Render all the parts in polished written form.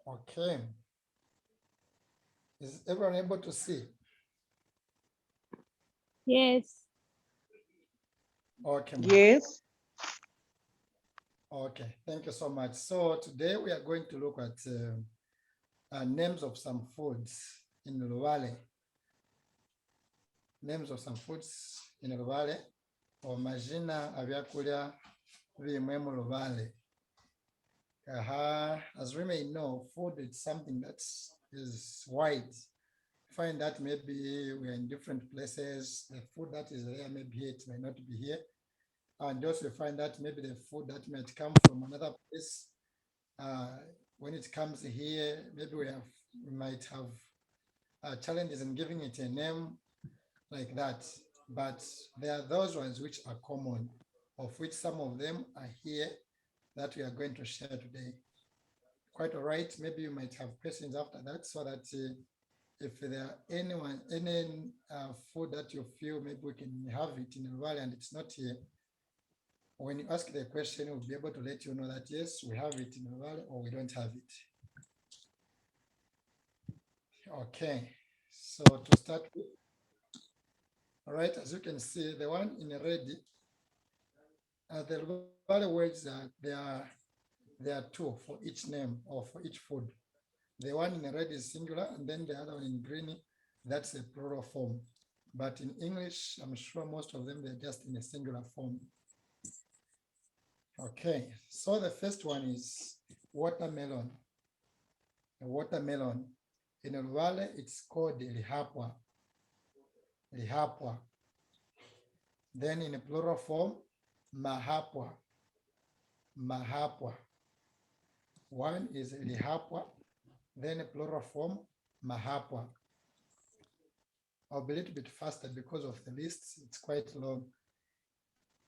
Okay. Is everyone able to see? Yes. Okay, Yes. okay. Thank you so much. So today we are going to look at names of some foods in Luvale. Names of some foods in Luvale, or majina avyakulya vimwe mu Luvale. As we may know, food is something that is wide. Find that maybe we're in different places. The food that is there, maybe here, it may not be here. And also find that maybe the food that might come from another place, when it comes here, maybe we might have challenges in giving it a name like that. But there are those ones which are common, of which some of them are here that we are going to share today. Quite all right. Maybe you might have questions after that, so that if there are any food that you feel maybe we can have it in the valley and it's not here, when you ask the question, we'll be able to let you know that yes, we have it in the valley or we don't have it. Okay, so to start with, all right, as you can see, the one in red, the valley words there are two for each name or for each food. The one in red is singular, and then the other one in green, that's a plural form. But in English, I'm sure most of them, they're just in a singular form. Okay, so the first one is watermelon. A watermelon. In Luvale, it's called lihapwa. Lihapwa. Then in a plural form, mahapwa. Mahapwa. One is lihapwa, then a plural form, mahapwa. I'll be a little bit faster because of the list. It's quite long.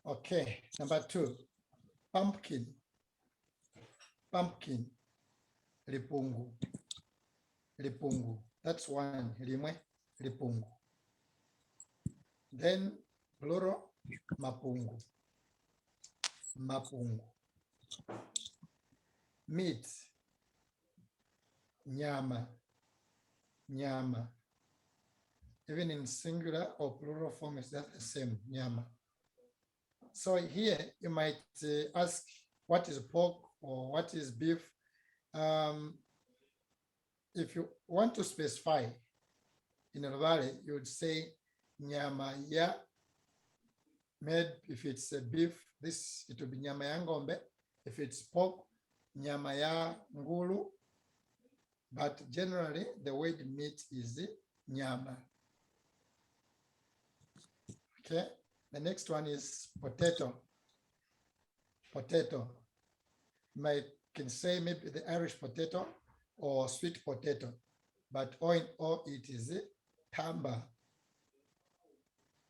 Okay, number two, pumpkin. Pumpkin. Lipungu. Lipungu. That's one. Limwe. Lipungu. Then plural, mapungu. Mapungu. Meat. Nyama. Nyama. Even in singular or plural form, it's just the same, nyama. So here you might ask, what is pork or what is beef? If you want to specify in a valley, you would say nyama ya. Made, if it's a beef, it will be nyama ya ngombe. If it's pork, nyama ya ngulu. But generally, the word meat is nyama. Okay, the next one is potato. Potato. You can say maybe the Irish potato or sweet potato, but all in all, it is tamba.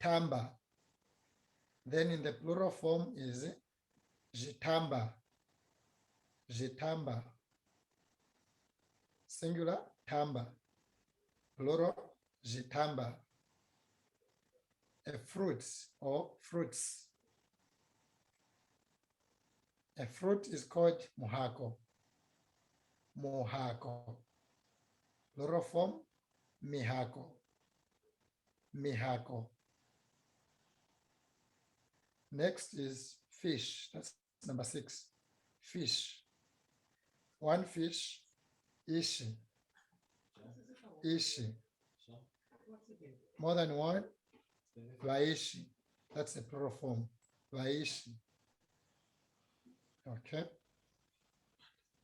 Tamba. Then in the plural form is jitamba. Jitamba. Singular, tamba. Plural, jitamba. A fruit or fruits. A fruit is called muhako. Muhako. Plural form, mihako. Mihako. Next is fish. That's number 6. Fish. One fish, ishi. Ishi. More than one, vaishi. That's a plural form. Vaishi. Okay.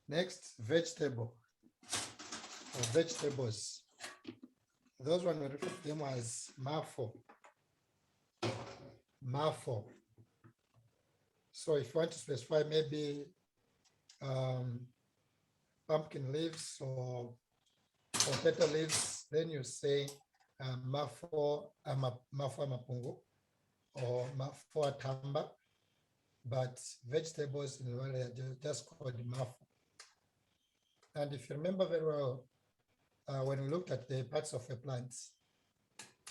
Next, vegetable or vegetables. Those one we refer to them as mafo. Mafo. So if you want to specify maybe pumpkin leaves or potato leaves, then you say mafo amapungu or mafo atamba. But vegetables in the world are just called mafo. And if you remember very well, when we looked at the parts of a plant,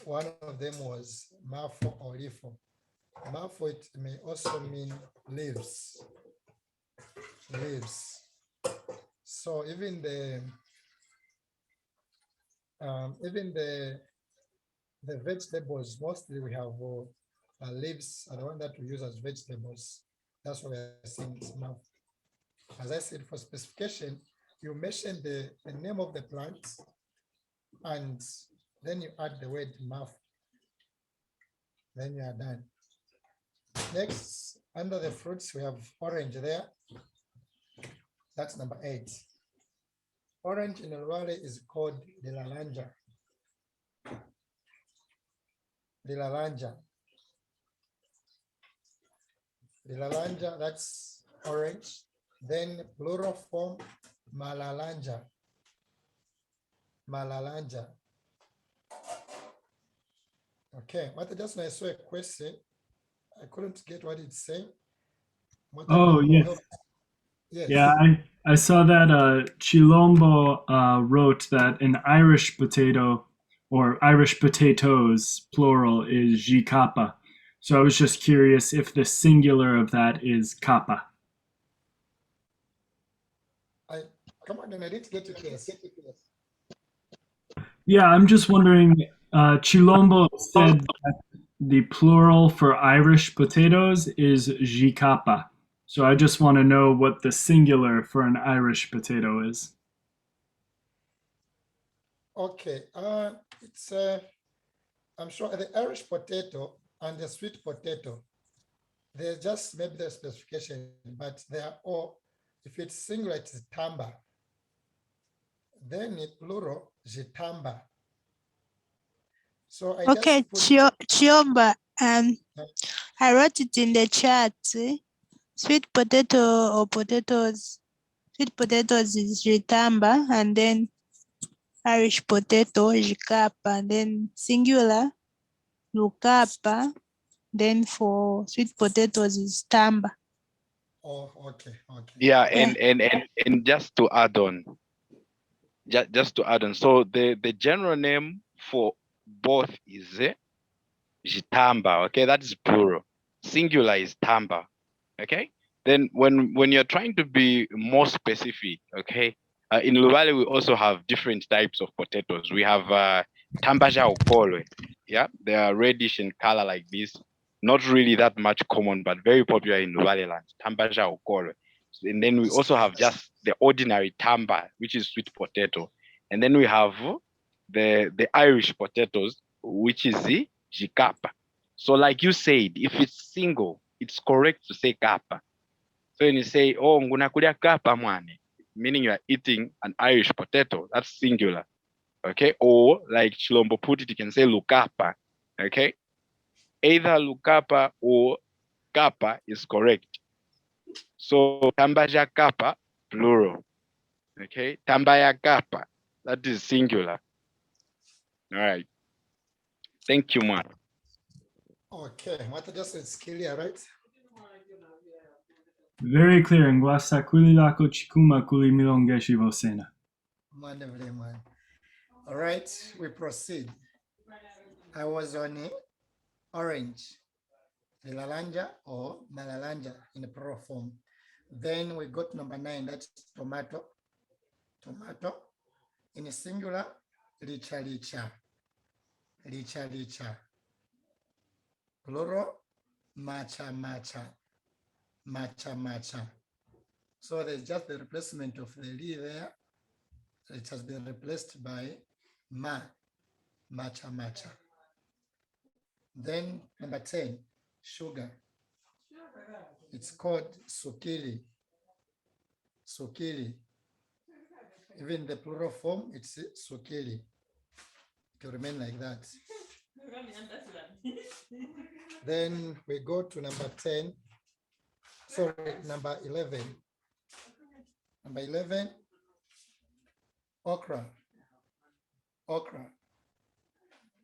one of them was mafo or lifo. Mafo, it may also mean leaves. Leaves. So even the vegetables, mostly we have leaves are the one that we use as vegetables. That's why we are saying it's mouth. As I said, for specification, you mention the name of the plant and then you add the word mouth. Then you are done. Next, under the fruits, we have orange there. That's number 8. Orange in Luvale is called the lalanja. The lalanja. The lalanja, that's orange. Then plural form, malalanja. Malalanja. Okay, what I just when I saw a question, I couldn't get what it's saying. Oh, yes. Yes. Yeah, I saw that Chilombo wrote that an Irish potato or Irish potatoes plural is jikapa. So I was just curious if the singular of that is kappa. Come on, then I didn't get it. Yes. Yeah, I'm just wondering. Chilombo said that the plural for Irish potatoes is jikapa. So I just want to know what the singular for an Irish potato is. Okay. It's I'm sure the Irish potato and the sweet potato, there's just maybe the specification, but they are all, if it's singular, it's tamba. Then in plural, jitamba. So I Okay, just put Chiomba, I wrote it in the chat. Sweet potato or potatoes. Sweet potatoes is ritamba, and then Irish potato, jikapa, and then singular, lukapa. Then for sweet potatoes is tamba. Oh, okay. Yeah, and just to add on, so the general name for both is jitamba. Okay, that is plural. Singular is tamba. Okay. Then when you're trying to be more specific, okay, in Luvale we also have different types of potatoes. We have tambaja okole. Yeah, they are reddish in color like this. Not really that much common, but very popular in Luvale land. Tambaja okole. And then we also have just the ordinary tamba, which is sweet potato. And then we have the Irish potatoes, which is the jikapa. So like you said, if it's single, it's correct to say kapa. So when you say, oh, ngunakulia kapa mwane, meaning you are eating an Irish potato, that's singular. Okay. Or like Chilombo put it, you can say lukapa. Okay. Either lukapa or kapa is correct. So tambaja kapa, plural. Okay. Tambaya kapa, that is singular. All right. Thank you, man. Okay, what I just said is clear, right? Very clear. TUNASAKWILILA CHIKUMA KULI MILONGESHI VOSENA. Man. All right, we proceed. I was on orange, the lalanja or malalanja in the plural form. Then we got number 9, that's tomato. Tomato. In a singular, licha. Plural, macha. So there's just the replacement of the li there. It has been replaced by macha. Then number 10, sugar. It's called sukili. Even the plural form, it's sukili. To remain like that. Then we go to number 11. Number 11, okra.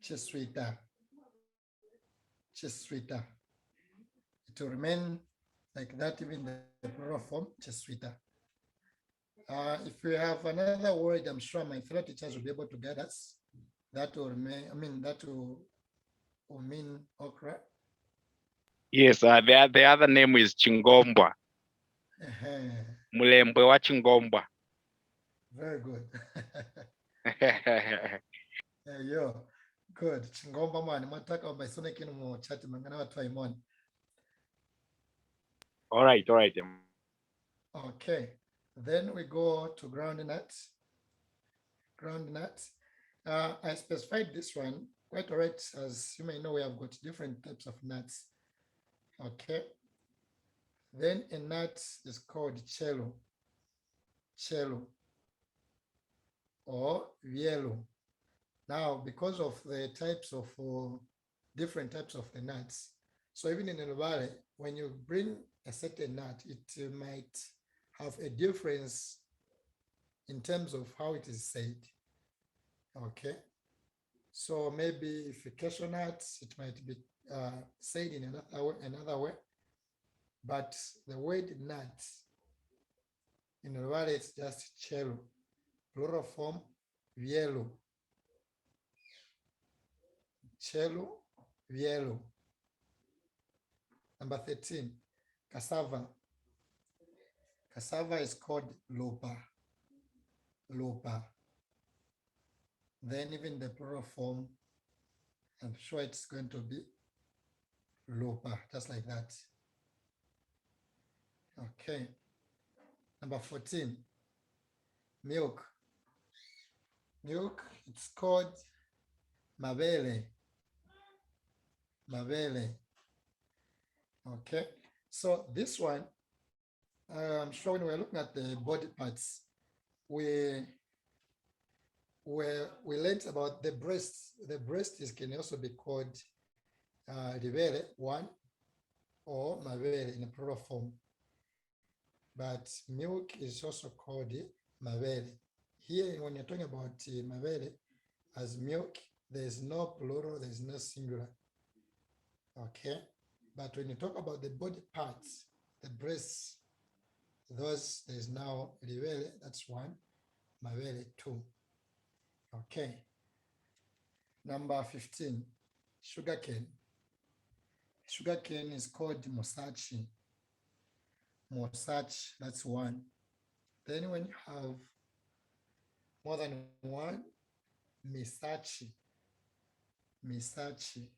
Chiswita. It will remain like that, even the plural form, chiswita. If we have another word, I'm sure my fellow teachers will be able to get us. That will remain, that will mean okra. Yes, the other name is Chingombwa. Mulembwe wa Chingombwa. Very good. Yo, good. Chingomba mani mataka by sonekini mo chat mangana watu imon. All right, all right. Okay. Then we go to groundnut. Groundnut. I specified this one quite all right. As you may know, we have got different types of nuts. Okay. Then a nut is called cello. Cello or yellow. Now, because of the types of different types of the nuts, so even in Luvale, when you bring a certain nut, it might have a difference in terms of how it is said. Okay, so maybe if a cashew nut, it might be said in another way, but the word nut in Luvale it's just cello, plural form yellow. Cello, yellow. Number 13, cassava. Cassava is called lupa. Lupa. Then even the plural form, I'm sure it's going to be lupa, just like that. Okay. Number 14, milk. Milk, it's called mabele. Mabele. Okay. So this one, I'm sure when we're looking at the body parts, we learned about the breast. The breast can also be called rivere, one, or mavere in a plural form. But milk is also called mavere. Here, when you're talking about mavere as milk, there's no plural, there's no singular. Okay. But when you talk about the body parts, the breasts, those there's now rivere, that's one, mavere, two. Okay. Number 15, sugarcane. Sugarcane is called mosachi. Mosachi, that's one. Then when you have more than one, misachi. Misachi.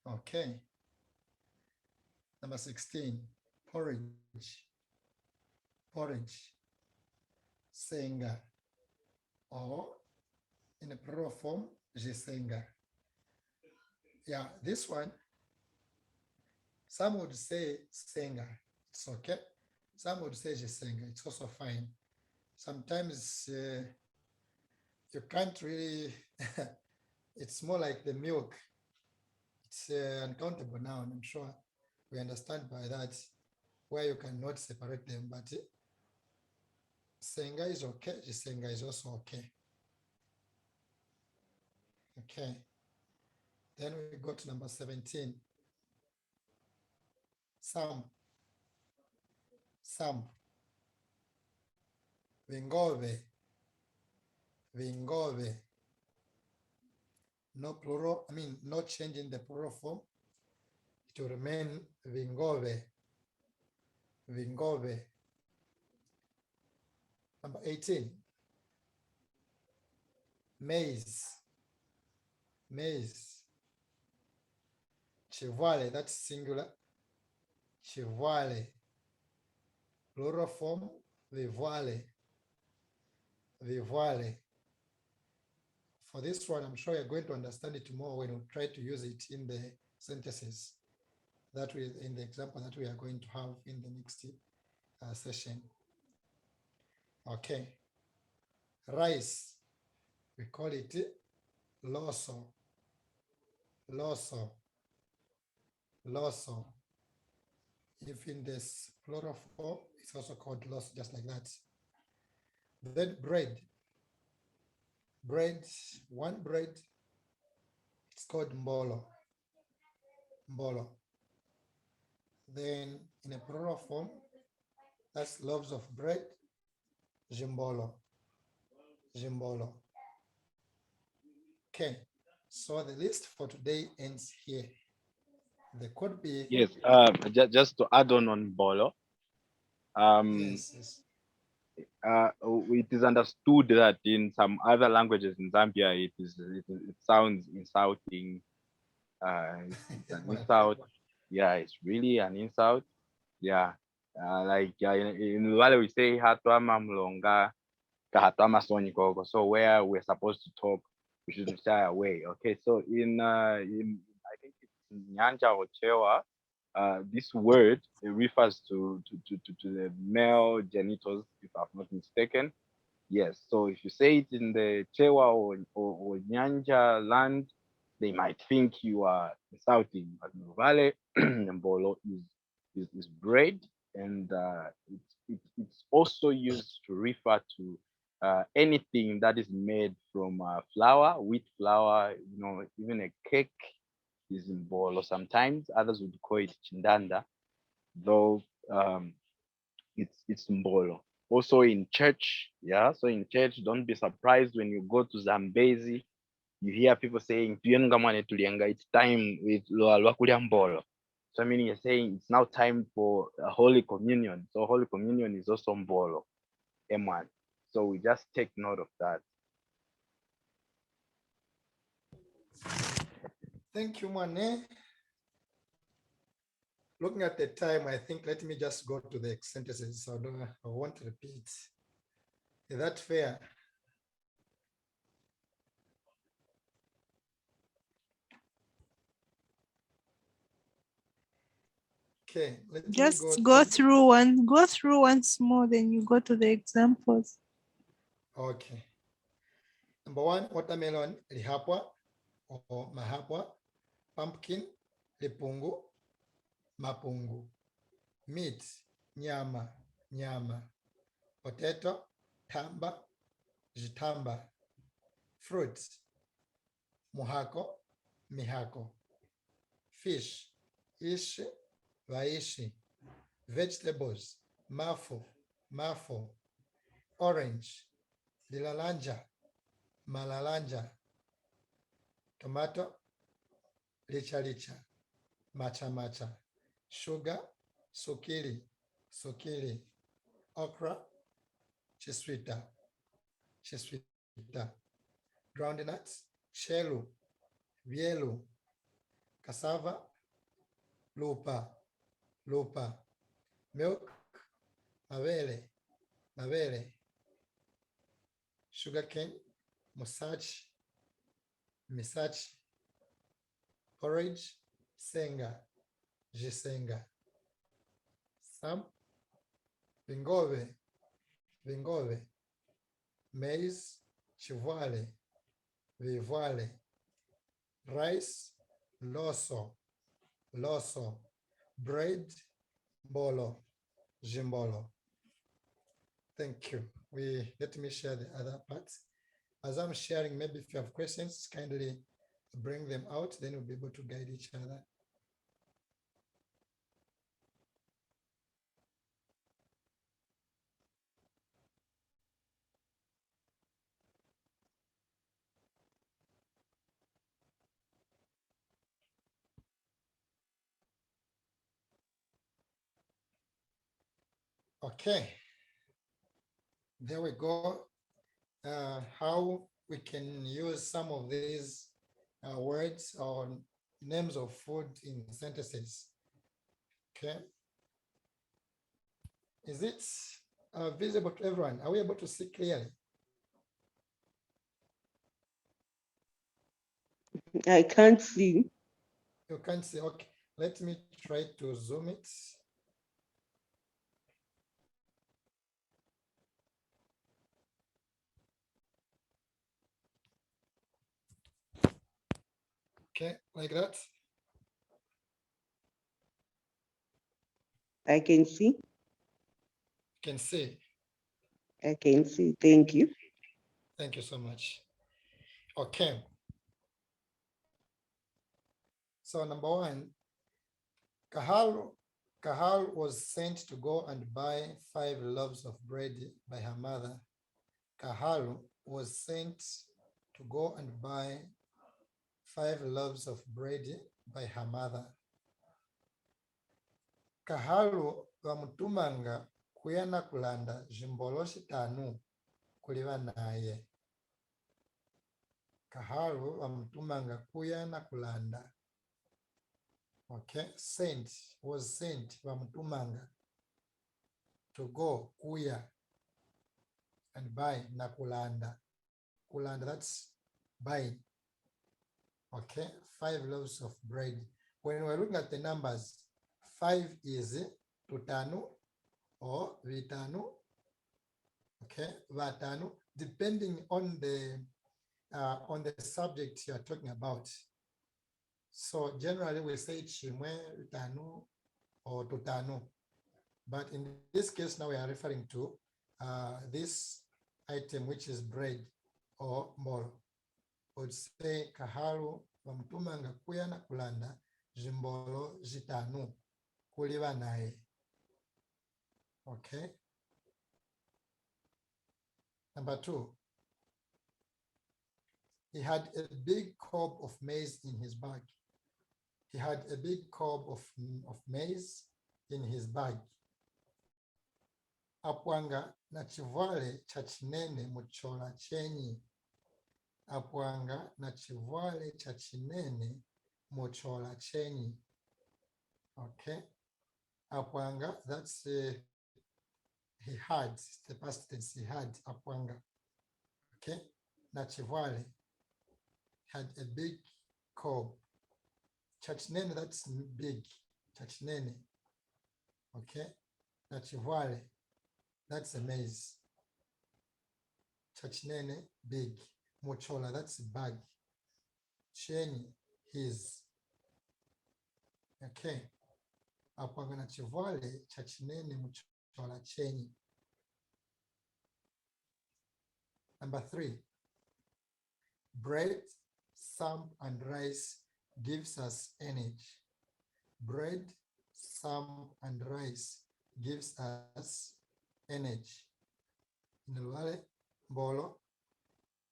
Okay. Number 16, porridge. Porridge. Senga. Or in a plural form, jisenga. Yeah, this one, some would say senga. It's okay. Some would say jisenga. It's also fine. Sometimes you can't really, it's more like the milk. It's uncountable now, and I'm sure we understand by that where you cannot separate them, but senga is okay, jisenga is also okay. Okay. Then we go to number 17. Some. Vingove. Vingove. No plural, no change in the plural form. It will remain vingove. Vingove. Number 18. Maize. Maize. Chivale, that's singular. Chivale. Plural form, vivuale. Vivuale. For this one, I'm sure you're going to understand it more when we try to use it in the sentences that we, in the example that we are going to have in the next session. Okay. Rice, we call it loso. Loso. Loso. If in this plural form, it's also called loso, just like that. Then bread. Bread, one bread, it's called mbolo. Mbolo. Then in a plural form, that's loaves of bread, jimbolo. Jimbolo. Okay, so the list for today ends here. There could be... Yes, just to add on Bolo. Yes. it is understood that in some other languages in Zambia, it sounds insulting. It's an insult. Yeah, it's really an insult. Yeah, like in Luvale we say hatwama mlonga kahatwama sonikogo. So where we're supposed to talk, we shouldn't shy away. Okay, so in I think it's Nyanja or Chewa, this word it refers to the male genitals, if I'm not mistaken. Yes, so if you say it in the Chewa or Nyanja land, they might think you are insulting. But Vale Mbolo is bread, and it's also used to refer to anything that is made from flour, wheat flour, even a cake is in Mbolo. Sometimes others would call it Chindanda, though it's Mbolo. Also in church, yeah. So in church, don't be surprised when you go to Zambezi, you hear people saying, it's time with Lwakulya Mbolo. So meaning you're saying it's now time for a Holy Communion. So Holy Communion is also Mbolo, M1. So we just take note of that. Thank you, Mane. Looking at the time, I think let me just go to the sentences. So I won't repeat. Is that fair? Okay, Just go through once more, then you go to the examples. Okay. Number one, watermelon, lihapwa or mahapwa. Pumpkin, lipungu, mapungu. Meat, nyama, nyama. Potato, tamba, jitamba. Fruits, muhako, mihako. Fish, ishi, vaishi. Vegetables, mafu, mafo. Orange, lilalanja, malalanja. Tomato, licha licha, macha macha. Sugar, sukili, sukili. Okra, chiswita, chiswita. Groundnuts, chelu, vielu. Cassava, lupa, lupa. Milk, mavele, mavele. Sugarcane, musachi, misachi. Porridge, senga, jisenga. Sam, vingove, vingove. Maize, chivale, vivale. Rice, loso, loso. Bread, bolo, jimbolo. Thank you. Let me share the other parts. As I'm sharing, maybe if you have questions, kindly bring them out, then we'll be able to guide each other. Okay, there we go. How we can use some of these words or names of food in sentences. Okay. Is it visible to everyone? Are we able to see clearly? I can't see. You can't see. Okay, let me try to zoom it. Okay, like that. I can see. You can see. I can see. Thank you. Thank you so much. Okay. So number one, Kahal was sent to go and buy 5 loaves of bread by her mother. Kahal was sent to go and buy 5 loaves of bread by her mother. Kahalu vamutumanga kuyana kulanda jimbolo shitanu kuliva naye. Kaharu vamutumanga kuyana kulanda. Okay, was sent vamutumanga to go kuya and buy nakulanda. Kulanda, that's buying. Okay, 5 loaves of bread. When we're looking at the numbers, 5 is tutanu or vitanu. Okay, vatanu, depending on the subject you are talking about. So generally we say chimwe, vitanu, or tutanu. But in this case now we are referring to this item, which is bread or mbolo. Would say kaharu vamutumanga kuyana kulanda jimbolo jitanu kuliva naye. Okay. Number 2, he had a big cob of maize in his bag. He had a big cob of maize in his bag. Apwanga na chivale cha chinene muchola chenyi. Apwanga na chivale cha chinene muchola chenyi. Okay. Apwanga, that's he had, the past tense, he had apwanga. Okay. Na chivale had a big cob. Chachinene, that's big. Chachinene. Okay. Na chivale, that's a maize. Chachinene, big. Mochola, that's a bag. Chenyi, his. Okay. Apwanga na chivale chachinene muchola chenyi. Number 3, bread, samp, and rice gives us energy. Bread, samp, and rice gives us energy. In Luvale, mbolo,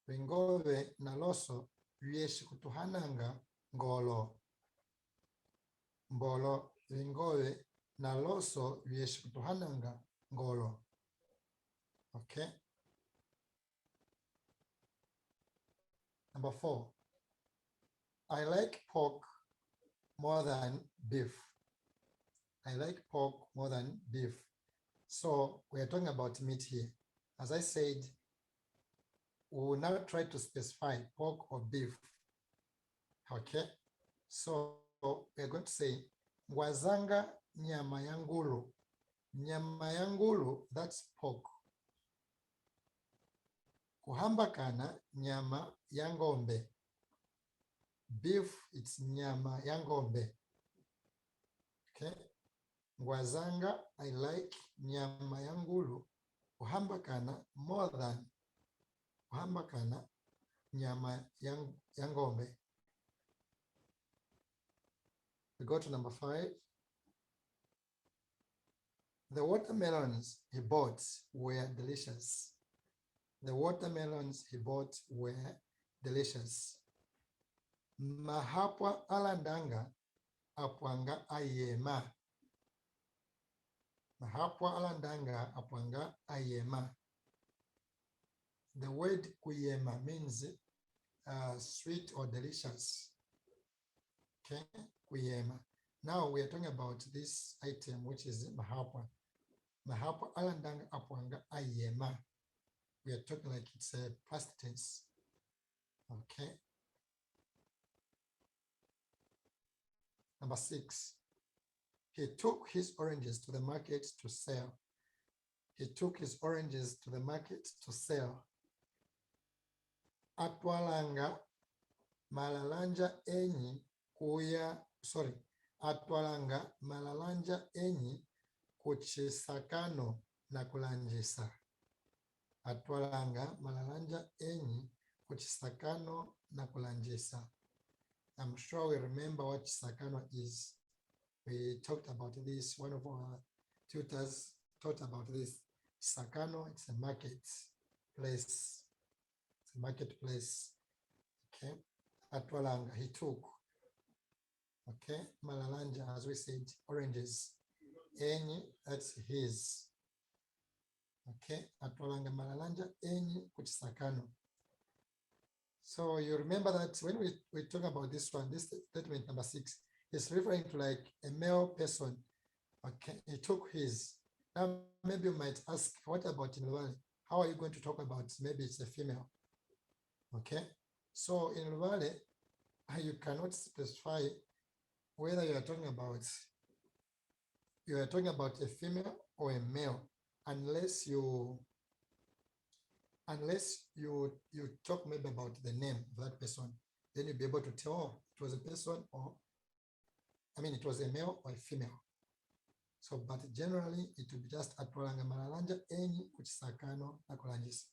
ringove na loso vyeshi kutuhananga ngolo. Mbolo, ringove na loso vyeshi kutuhananga ngolo. Okay. Number 4, I like pork more than beef. I like pork more than beef. So we are talking about meat here. As I said, we will now try to specify pork or beef. Okay. So we are going to say, wazanga nyama ya ngulu. Nyama ya ngulu, that's pork. Kuhambakana nyama ya ngombe. Beef, it's nyama ya ngombe. Okay. Ngwazanga, I like nyama ya ngulu. Kuhambakana more than. Kuhambakana nyama ya ngombe. We go to number 5. The watermelons he bought were delicious. The watermelons he bought were delicious. Mahapwa alandanga apwanga ayema. Mahapwa alandanga apwanga ayema. The word kuyema means sweet or delicious. Okay, kuyema. Now we are talking about this item, which is mahapwa. Mahapwa alandanga apwanga ayema. We are talking like it's a past tense. Okay. Number 6, he took his oranges to the market to sell. He took his oranges to the market to sell. Atwalanga malalanja enyi atwalanga malalanja enyi kuchisakano na kulanjisa. Atwalanga malalanja enyi kuchisakano na kulanjisa. I'm sure we remember what chisakano is. We talked about this. One of our tutors taught about this. Chisakano, it's a marketplace. It's a marketplace. Okay. Atwalanga, he took. Okay. Malalanja, as we said, oranges. Enyi, that's his. Okay, atwalanga malalanja enyi kuchisakano. So you remember that when we talk about this one, this statement number 6 is referring to like a male person. Okay, he took his. Now maybe you might ask, what about in Luvale? How are you going to talk about maybe it's a female? Okay, so in Luvale, you cannot specify whether you are talking about a female or a male unless you talk maybe about the name of that person. Then you'll be able to tell, oh, it was a person, or it was a male or a female. So, but generally it will be just atwalanga malalanja enyi kuchisakano na kulangisa.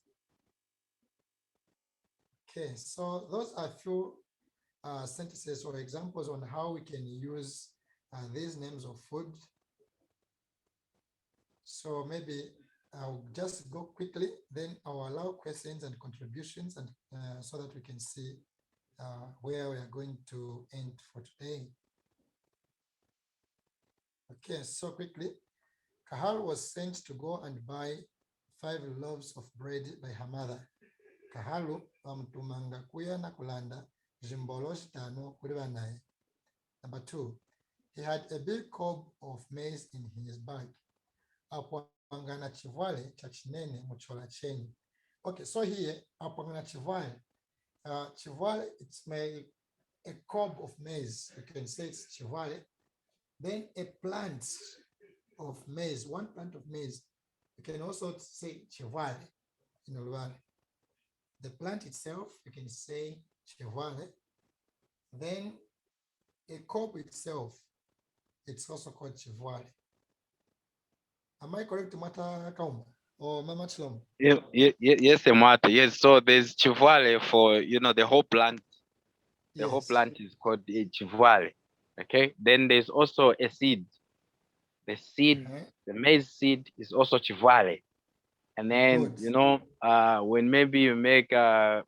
Okay, so those are a few sentences or examples on how we can use these names of food. So maybe I'll just go quickly, then I'll allow questions and contributions, and so that we can see where we are going to end for today. Okay, so quickly, Kahal was sent to go and buy 5 loaves of bread by her mother. Kahalu amtumanga kuya na kulanda jimbolo shitano kuli banaye. Number 2, he had a big cob of maize in his bag. Apwangana chivale cha chinene muchola cheni. Okay, so here apwangana chivale. Chivale, it's a cob of maize. You can say it's chivale. Then a plant of maize, one plant of maize. You can also say chivale in Luvale. The plant itself, you can say chivale. Then a cob itself, it's also called chivale. Am I correct, Mata Kauma or Mama Chlom? Yes, Emata. Yes, so there's chivale for the whole plant. The whole Yes. plant is called a chivale. Okay. Then there's also a seed. The seed, the maize seed is also chivale. And then Good. when maybe you make how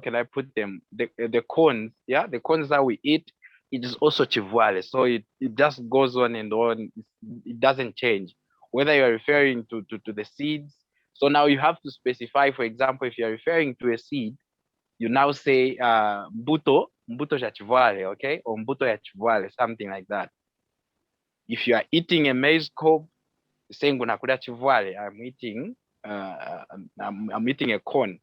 can I put them? The cones, yeah, the cones that we eat, it is also chivale. So it just goes on and on. It doesn't change. Whether you're referring to the seeds. So now you have to specify, for example, if you're referring to a seed, you now say mbuto ya chivale, okay? Or mbuto ya chivale, something like that. If you are eating a maize cob, saying unakula chivale, I'm eating a corn.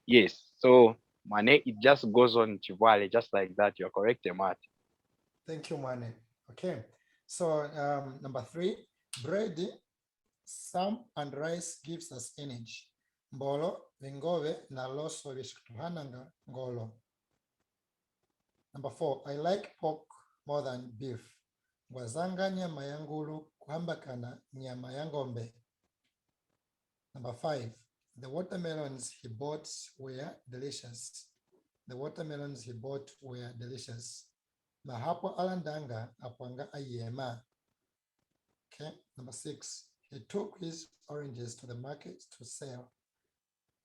Yes. So Mane, it just goes on chivale, just like that. You're correct, Emat. Thank you, Mane. Okay. So number 3, bread, some and rice gives us energy. Mbolo, vingove, na loso vishkutuhananga ngolo. Number 4, I like pork more than beef. Gwazanga nyama yangulu kuhambakana nyama yangombe. Number 5, the watermelons he bought were delicious. The watermelons he bought were delicious. Mahapo alandanga apwanga ayema. Okay. Number 6, he took his oranges to the market to sell.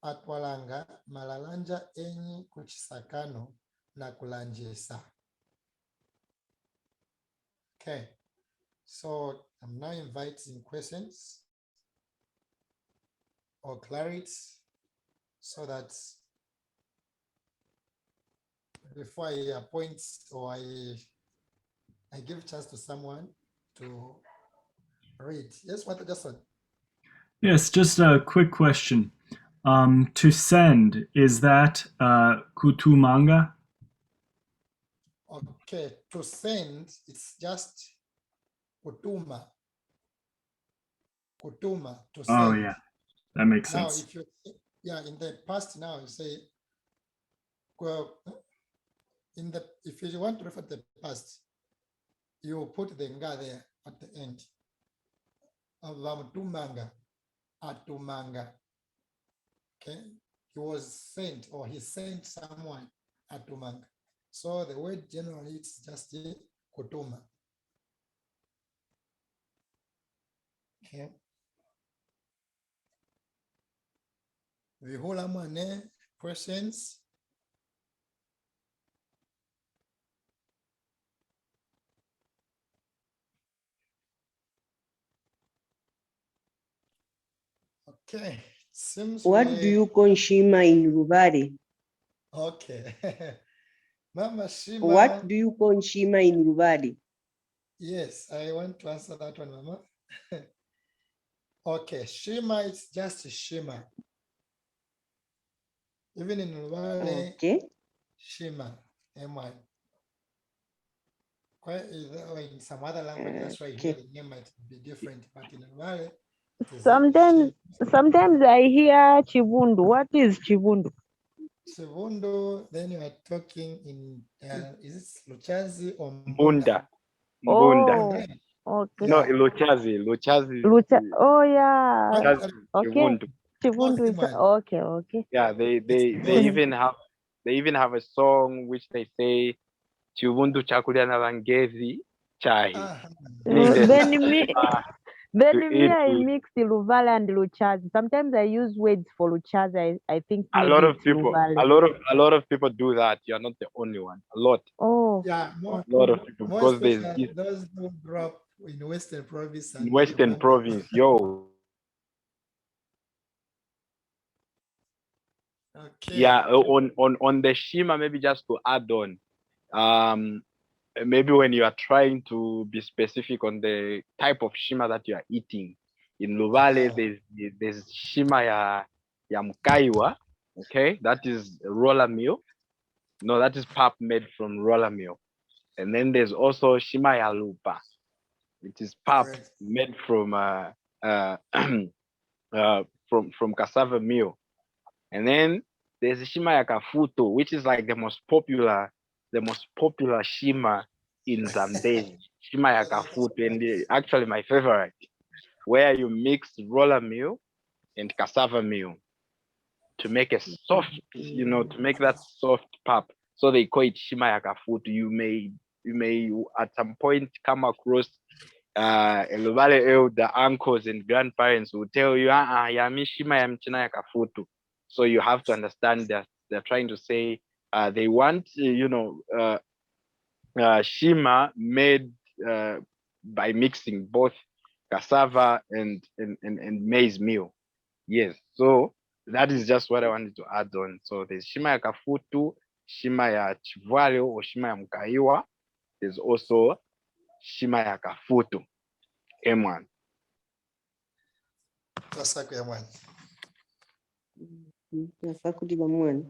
Atwalanga malalanja enyi kuchisakano na kulanjisa. Okay. So I'm now inviting questions or clarity so that before I appoint or I give chance to someone to read. Yes, what Justin? Yes, just a quick question. To send, is that kutumanga? Okay, to send, it's just kutuma. Kutuma, to send. Oh, yeah, that makes Now, sense. if you, in the past now, you say, well, if you want to refer to the past, you put the nga there at the end. Vamutumanga, atumanga. Okay, he was sent or he sent someone atumanga. So the word generally it's just kutuma. Okay. Vihula mane, questions? Okay. Seems What do you call shima in Luvale? Okay. Mama Shima. What do you call shima in Luvale? Yes, I want to answer that one, Mama. Okay, shima is just shima. Even in Luvale, Okay. shima, M1. In some other language, that's why here Okay. the name might be different, but in Luvale, it is Sometimes I hear chivundu. What is chivundu? Segundo, then you are talking in, is it Luchazi or Mbunda. Mbunda? Mbunda. Oh, okay. No, Yeah. Luchazi. Lucha. Oh yeah. Luchazi. Okay. Chivundu. Chivundu is Northman. okay. Yeah, they North. even have a song which they say Chivundu chakulya na vangezi chai. Ah, Meaning there's Then nothing me, to eat I with. mix the Luvale and Luchazi. Sometimes I use words for Luchazi. I think A maybe lot of it's people, Luvale. a lot of people do that. You're not the only one. A lot Oh, yeah, a lot of people, more because there's especially this those who grew up in Western Province in and Western Uganda. province, yo. Okay. Yeah, on the shima, maybe just to add on, maybe when you are trying to be specific on the type of shima that you are eating. In Luvale, there's shima ya mkaiwa, okay? That is roller meal. No, that is pap made from roller meal. And then there's also shima ya lupa. It is pap Correct. made from from cassava meal. And then there's shima ya kafuto, which is like the most popular shima in Zambezi. Shima ya kafuto, and actually my favorite, where you mix roller meal and cassava meal to make a soft, to make that soft pap. So they call it shima ya kafuto. You may at some point come across a Luvale elder uncles and grandparents will tell you, yami shima ya mchina ya kafutu. So you have to understand that they're trying to say they want, shima made by mixing both cassava and maize meal. Yes, so that is just what I wanted to add on. So there's shima ya kafutu, shima ya chivwalo or shima ya mkaiwa. There's also shima ya kafutu. M1. Nasakulila mwana.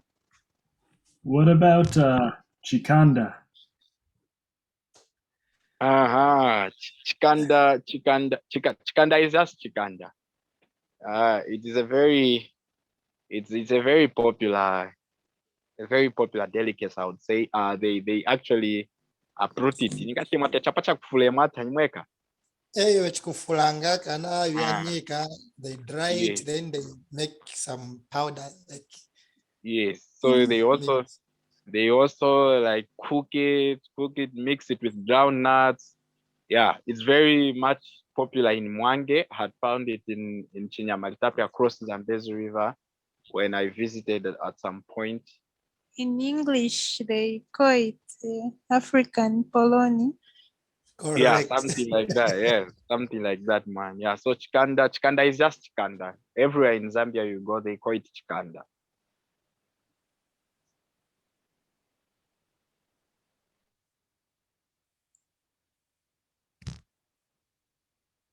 What about chikanda? Chikanda is just chikanda. It is a very popular delicacy, I would say. They actually uproot it. Ningati mwate chapacha kufule mwata nimweka. Eyo chikufulanga kana Ah, yanyika, they dry yes. it, then they make some powder like Yes. So they also like cook it, mix it with ground nuts. Yeah, it's very much popular in Mwange. I had found it in Chinyamalitapia across the Zambezi River when I visited at some point. In English, they call it African polony. correct. Yeah, something like that. Yeah, something like that, man. Yeah, so chikanda is just chikanda. Everywhere in Zambia you go, they call it chikanda.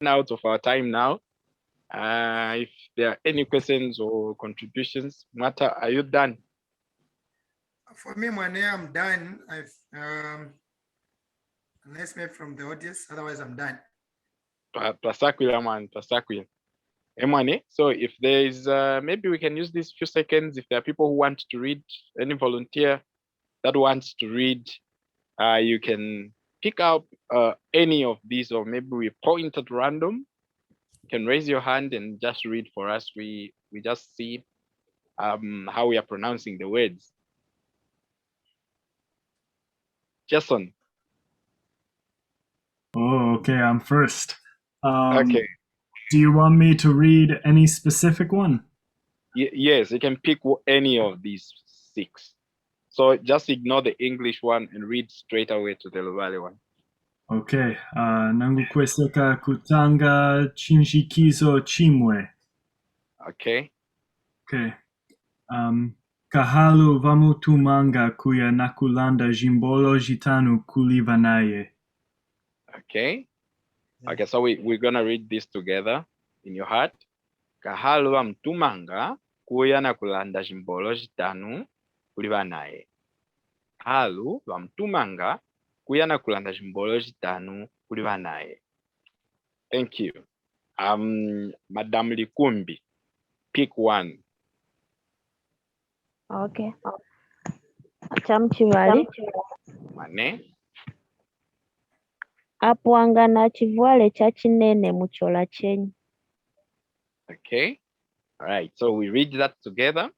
Out of our time now. If there are any questions or contributions, Mata, are you done? For me, Mwane, I'm done. Unless maybe from the audience, otherwise I'm done. Tasakwila, man, Tasakwila. Emane, so if there is, maybe we can use these few seconds. If there are people who want to read, any volunteer that wants to read, you can pick up any of these, or maybe we point at random. You can raise your hand and just read for us. We just see how we are pronouncing the words. Jason. Oh, okay, I'm first. Okay. Do you want me to read any specific one? Yes, you can pick any of these 6. So just ignore the English one and read straight away to the Luvale one. Okay. Nangu kweseka kutanga chinshikizo chimwe. Okay. Okay. Kahalo vamutumanga kuya nakulanda jimbolo jitanu kulivanaye. Okay. Yeah. Okay, so we're gonna read this together in your heart. Kahalo wa mtumanga kuya na kulanda jimbolo jitanu kulivanaye. Halu wa mtumanga kuya na kulanda jimbolo jitanu kulivanaye. Thank you. Madam Likumbi, pick one. Okay. Chamchivali Mane. apwanga na chivwale cha chinene muchola chenyi. Okay. All right. So we read that together.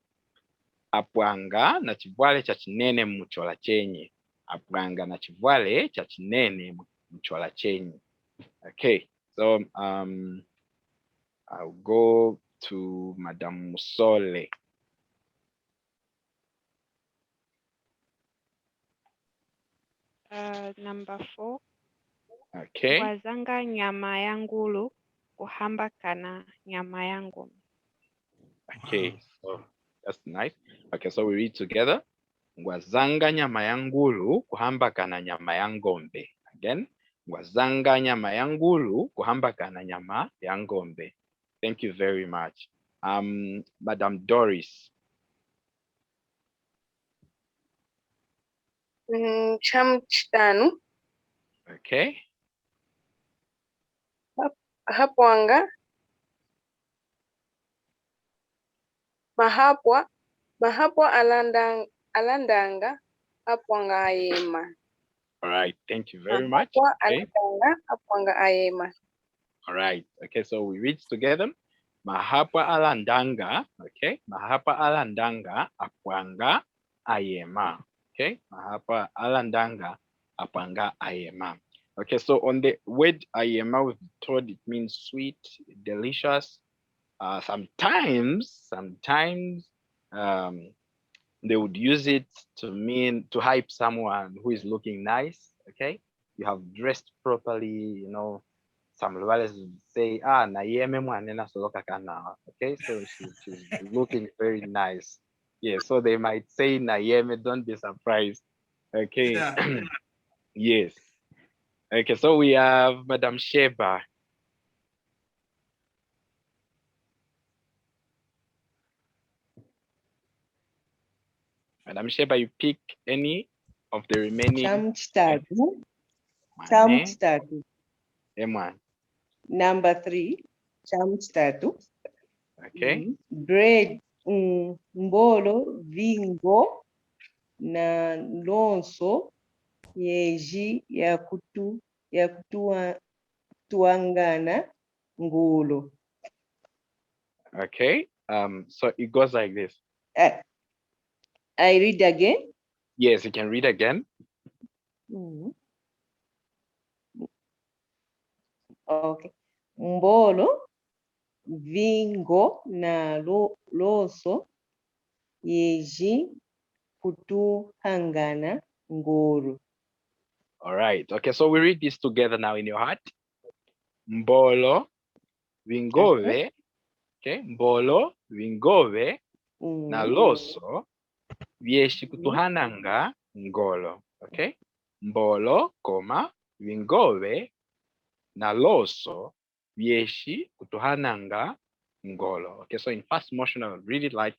Apwanga na chivwale cha chinene muchola chenye. Apwanga na chivwale cha chinene muchola chenye. Okay. So I'll go to Madam Musole. Number 4. Okay. Wazanga nyama ya ngulu kuhambakana nyama ya ngombe. Okay. So that's nice. Okay. So we read together. Ngwazanga nyama ya ngulu kuhambakana nyama ya ngombe. Again. Ngwazanga nyama ya ngulu kuhambakana nyama ya ngombe. Thank you very much. Madam Doris. Chamchitanu Okay. hapwanga mahapwa alandanga hapwanga ayema. All right. Thank you very much. Mahapwa Okay. alandanga hapwanga ayema. All right. Okay. So we read together. Mahapa alandanga. Okay. Mahapa alandanga apwanga ayema. Okay. Mahapa alandanga apwanga ayema. Okay. So on the word ayema, we've told it means sweet, delicious. Sometimes they would use it to mean to hype someone who is looking nice. Okay. You have dressed properly, some Luvales would say, na yeme mwanena soloka kana. Okay, so she's looking very nice. Yeah, so they might say na yeme, don't be surprised. Okay. Yeah. Yes. Okay, so we have Madam Sheba. Madam Sheba, you pick any of the remaining. Chamchitatu. Mane, Chamchitatu. M1. Number 3. Chamchitatu. Okay. Bread. Mbolo vingo na lonso yeji ya tuangana ngulo. Okay. So it goes like this. I read again. Yes, you can read again. Okay. Mbolo vingo na loso yeji kutuhangana ngolo. All right. Okay, so we read this together now in your heart. Mbolo vingove. Okay. Mbolo vingove na loso vyeshi kutuhananga ngolo. Okay. Mbolo, vingove na loso vyeshi kutuhananga ngolo. Okay. So in fast motion, I'll read it like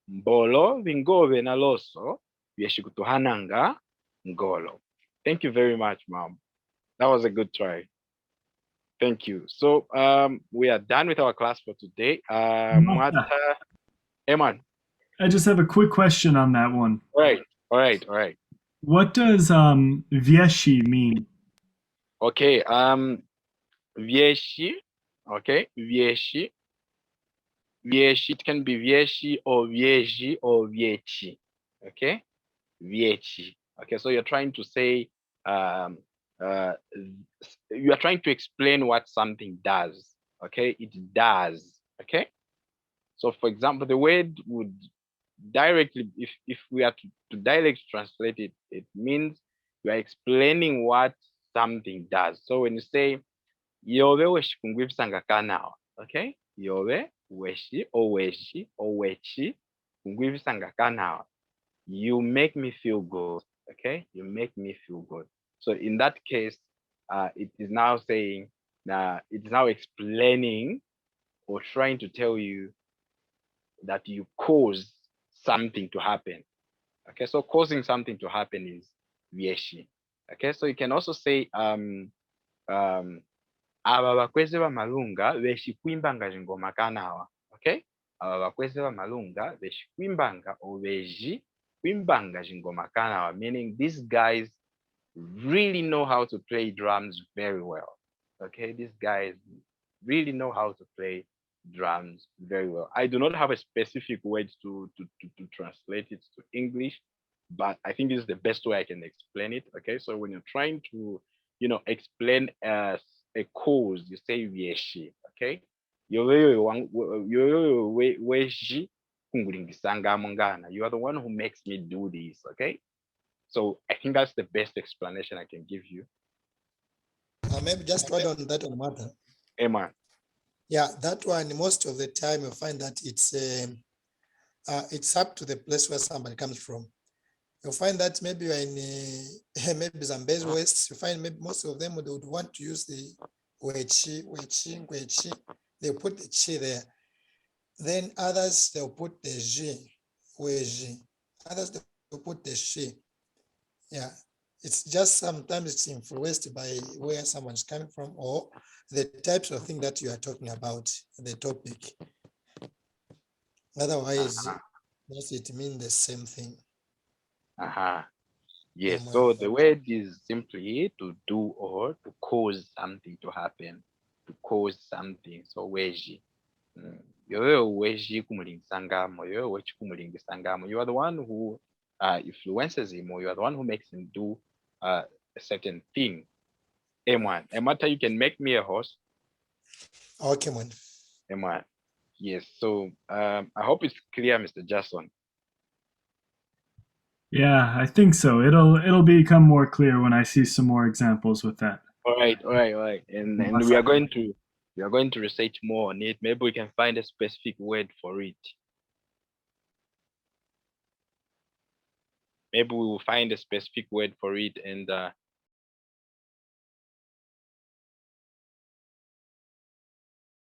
mbolo vingove na loso vyeshi kutuhananga ngolo. Thank you very much, Mom. That was a good try. Thank you. So we are done with our class for today. Eman. I just have a quick question on that one. All right. What does vieshi mean? Okay, vieshi. Okay, vieshi. Vieshi, it can be vieshi or vieji or viechi. Okay, viechi. Okay, so you're trying to say, you are trying to explain what something does. Okay, it does. Okay, so for example, the word would directly, if we are to directly translate it, it means you are explaining what something does. So when you say yove weshikungwipsanga now, okay, yove weshi, oweshi, owechi, kungwivisanga kanawa. You make me feel good. Okay, you make me feel good. So in that case, it is now saying, it is now explaining or trying to tell you that you cause something to happen. Okay, so causing something to happen is vieshi. Okay, so you can also say aba bakweze bamalunga beshikwimbanga jingoma kanawa. Okay, aba bakweze bamalunga beshikwimbanga or beji kwimbanga jingoma kanawa, meaning these guys really know how to play drums very well. Okay, these guys really know how to play drums very well. I do not have a specific word to translate it to English, but I think this is the best way I can explain it. Okay, so when you're trying to, explain a cause, you say vieshi. Okay, you are the one who makes me do this. Okay, so I think that's the best explanation I can give you. Maybe just to add on that one, Martha. Amen. Yeah, that one, most of the time you find that it's up to the place where somebody comes from. You'll find that maybe you're in maybe Zambezi West, you find maybe most of them they would want to use the wechi, wechi, wechi. They put the chi there. Then others, they'll put the ji, weji. Others, they'll put the shi. Yeah, it's just sometimes it's influenced by where someone's coming from or the types of thing that you are talking about, the topic. Otherwise, does it mean the same thing? Yes, so the word is simply to do or to cause something to happen, to cause something. So weji. Yoyo weji kumulingisangamo, yoyo wechi kumulingisangamo. You are the one who influences him, or you are the one who makes him do a certain thing. M1. Emata, you can make me a host. Okay, man. M1. Yes, so I hope it's clear, Mr. Jason. Yeah, I think so. It'll become more clear when I see some more examples with that. All right. And we are going to research more on it. Maybe we can find a specific word for it. Maybe we will find a specific word for it, and